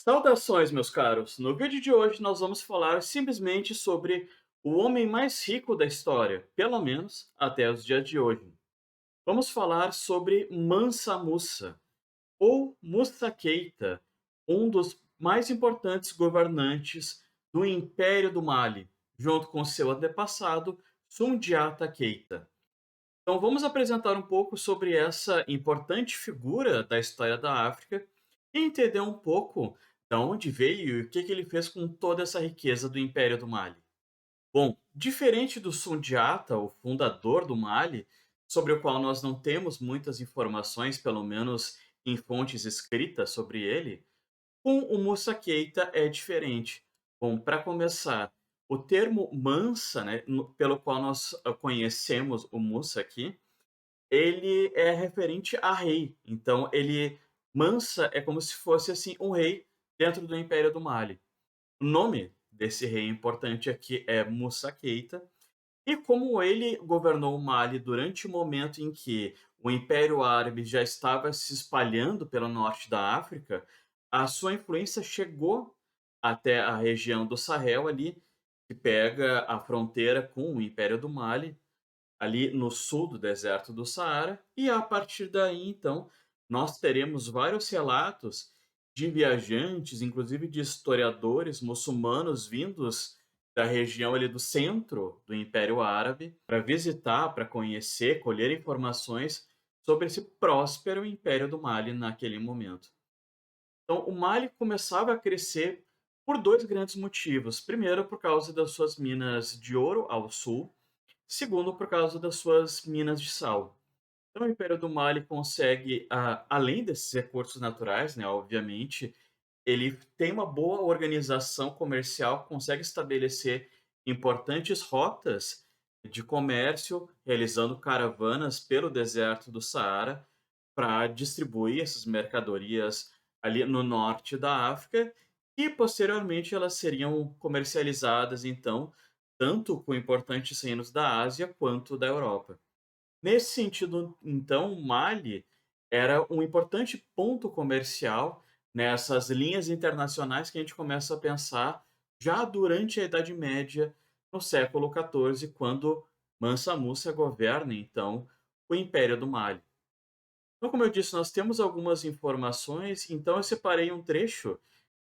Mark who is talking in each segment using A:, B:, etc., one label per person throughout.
A: Saudações, meus caros! No vídeo de hoje nós vamos falar simplesmente sobre o homem mais rico da história, pelo menos até os dias de hoje. Vamos falar sobre Mansa Musa, ou Musa Keita, um dos mais importantes governantes do Império do Mali, junto com seu antepassado Sundiata Keita. Então vamos apresentar um pouco sobre essa importante figura da história da África e entender um pouco de onde veio e o que ele fez com toda essa riqueza do Império do Mali. Bom, diferente do Sundiata, o fundador do Mali, sobre o qual nós não temos muitas informações, pelo menos em fontes escritas sobre ele, com o Musa Keita é diferente. Bom, para começar, o termo Mansa, né, pelo qual nós conhecemos o Musa aqui, ele é referente a rei. Então ele Mansa é como se fosse, assim, um rei dentro do Império do Mali. O nome desse rei importante aqui é Musa Keita, e como ele governou o Mali durante o momento em que o Império Árabe já estava se espalhando pelo norte da África, a sua influência chegou até a região do Sahel ali, que pega a fronteira com o Império do Mali, ali no sul do deserto do Saara, e a partir daí, então, nós teremos vários relatos de viajantes, inclusive de historiadores muçulmanos vindos da região ali do centro do Império Árabe para visitar, para conhecer, colher informações sobre esse próspero Império do Mali naquele momento. Então, o Mali começava a crescer por dois grandes motivos. Primeiro, por causa das suas minas de ouro ao sul, segundo, por causa das suas minas de sal. Então, o Império do Mali consegue, além desses recursos naturais, né, obviamente, ele tem uma boa organização comercial, consegue estabelecer importantes rotas de comércio, realizando caravanas pelo deserto do Saara para distribuir essas mercadorias ali no norte da África e posteriormente elas seriam comercializadas então tanto com importantes reinos da Ásia quanto da Europa. Nesse sentido, então, Mali era um importante ponto comercial nessas linhas internacionais que a gente começa a pensar já durante a Idade Média, no século XIV, quando Mansa Musa governa, então, o Império do Mali. Então, como eu disse, nós temos algumas informações, então eu separei um trecho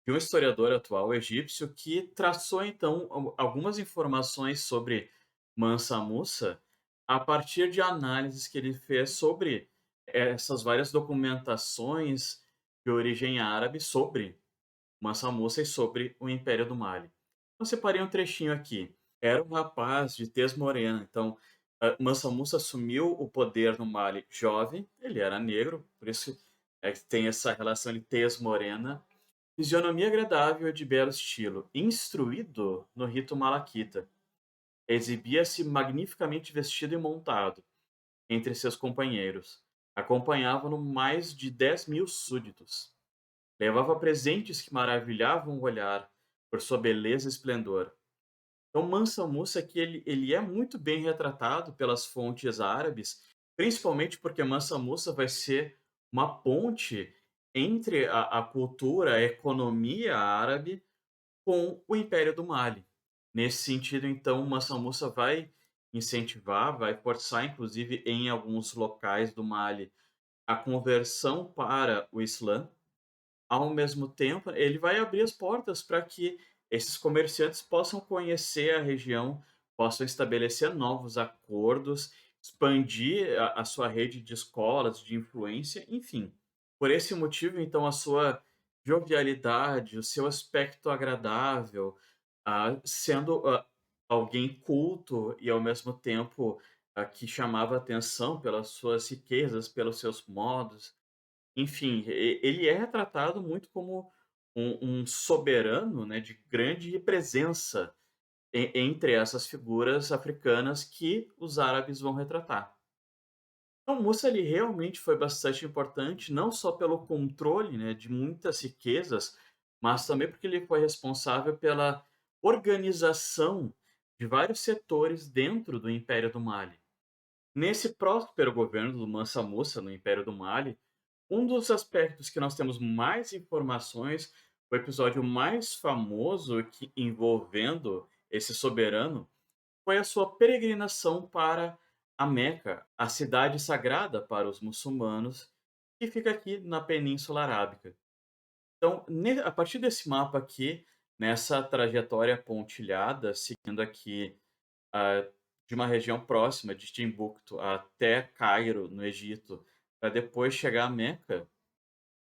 A: de um historiador atual egípcio que traçou, então, algumas informações sobre Mansa Musa a partir de análises que ele fez sobre essas várias documentações de origem árabe sobre Mansa Musa e sobre o Império do Mali. Eu separei um trechinho aqui. Era um rapaz de tez morena, então Mansa Musa assumiu o poder no Mali jovem, ele era negro, por isso é que tem essa relação de tez morena. Fisionomia agradável e de belo estilo, instruído no rito malaquita, exibia-se magnificamente vestido e montado entre seus companheiros. Acompanhavam-no mais de 10.000 súditos. Levava presentes que maravilhavam o olhar por sua beleza e esplendor. Então, Mansa Musa aqui ele é muito bem retratado pelas fontes árabes, principalmente porque Mansa Musa vai ser uma ponte entre a cultura, a economia árabe com o Império do Mali. Nesse sentido, então, Mansa Musa vai incentivar, vai forçar, inclusive, em alguns locais do Mali, a conversão para o Islã. Ao mesmo tempo, ele vai abrir as portas para que esses comerciantes possam conhecer a região, possam estabelecer novos acordos, expandir a sua rede de escolas, de influência, enfim. Por esse motivo, então, a sua jovialidade, o seu aspecto agradável, sendo alguém culto e, ao mesmo tempo, que chamava atenção pelas suas riquezas, pelos seus modos, enfim, ele é retratado muito como um soberano, né, de grande presença entre essas figuras africanas que os árabes vão retratar. Então, Mussa ele realmente foi bastante importante, não só pelo controle, né, de muitas riquezas, mas também porque ele foi responsável pela organização de vários setores dentro do Império do Mali. Nesse próspero governo do Mansa Musa no Império do Mali, um dos aspectos que nós temos mais informações O episódio mais famoso que envolvendo esse soberano foi a sua peregrinação para a Meca, a cidade sagrada para os muçulmanos, que fica aqui na Península Arábica. Então, a partir desse mapa aqui, nessa trajetória pontilhada, seguindo aqui ah, de uma região próxima de Timbuktu até Cairo, no Egito, para depois chegar a Meca,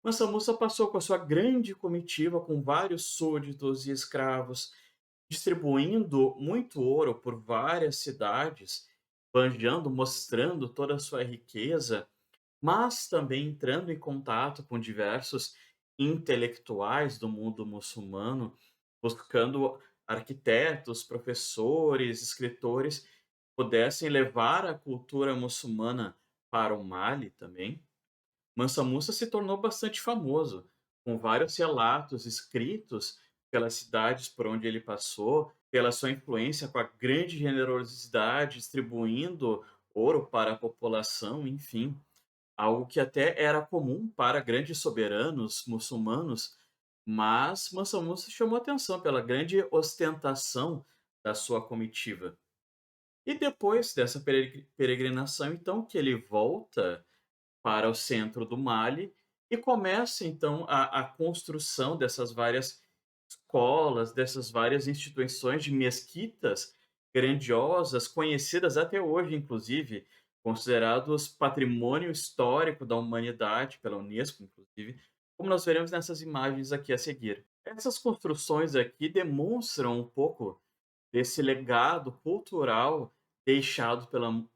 A: Mansa Musa passou com a sua grande comitiva com vários súditos e escravos, distribuindo muito ouro por várias cidades, banjando, mostrando toda a sua riqueza, mas também entrando em contato com diversos intelectuais do mundo muçulmano, buscando arquitetos, professores, escritores que pudessem levar a cultura muçulmana para o Mali também. Mansa Musa se tornou bastante famoso, com vários relatos escritos pelas cidades por onde ele passou, pela sua influência com a grande generosidade, distribuindo ouro para a população, enfim, algo que até era comum para grandes soberanos muçulmanos, mas Mansa Musa chamou atenção pela grande ostentação da sua comitiva. E depois dessa peregrinação, então, que ele volta para o centro do Mali e começa então a construção dessas várias escolas, dessas várias instituições de mesquitas grandiosas, conhecidas até hoje, inclusive, considerados patrimônio histórico da humanidade pela Unesco, inclusive, como nós veremos nessas imagens aqui a seguir. Essas construções aqui demonstram um pouco desse legado cultural deixado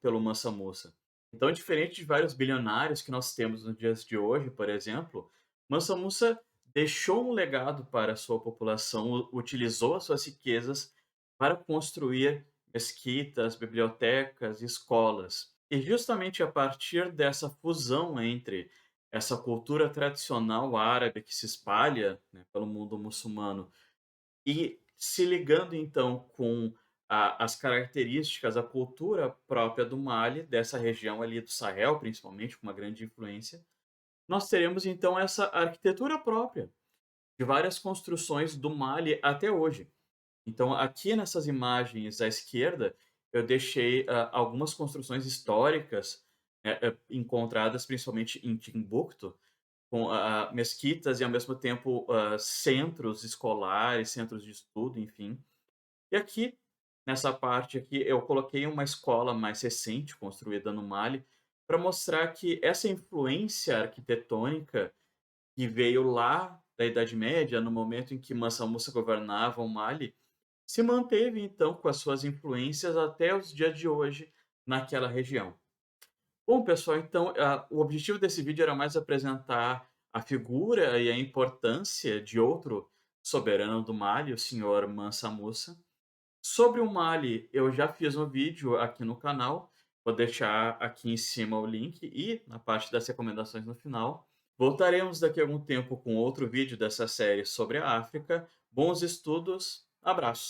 A: pelo Mansa Musa. Então, diferente de vários bilionários que nós temos nos dias de hoje, por exemplo, Mansa Musa deixou um legado para a sua população, utilizou as suas riquezas para construir mesquitas, bibliotecas, escolas. E justamente a partir dessa fusão entre essa cultura tradicional árabe que se espalha, né, pelo mundo muçulmano e se ligando então com as características, a cultura própria do Mali, dessa região ali do Sahel, principalmente, com uma grande influência, nós teremos então essa arquitetura própria de várias construções do Mali até hoje. Então, aqui nessas imagens à esquerda, eu deixei algumas construções históricas encontradas principalmente em Timbuktu, com mesquitas e ao mesmo tempo centros escolares, centros de estudo, enfim. E aqui, nessa parte aqui, eu coloquei uma escola mais recente, construída no Mali, para mostrar que essa influência arquitetônica que veio lá da Idade Média, no momento em que Mansa Musa governava o Mali, se manteve então com as suas influências até os dias de hoje naquela região. Bom, pessoal, então, o objetivo desse vídeo era mais apresentar a figura e a importância de outro soberano do Mali, o senhor Mansa Musa. Sobre o Mali, eu já fiz um vídeo aqui no canal, vou deixar aqui em cima o link e na parte das recomendações no final. Voltaremos daqui a algum tempo com outro vídeo dessa série sobre a África. Bons estudos, abraços!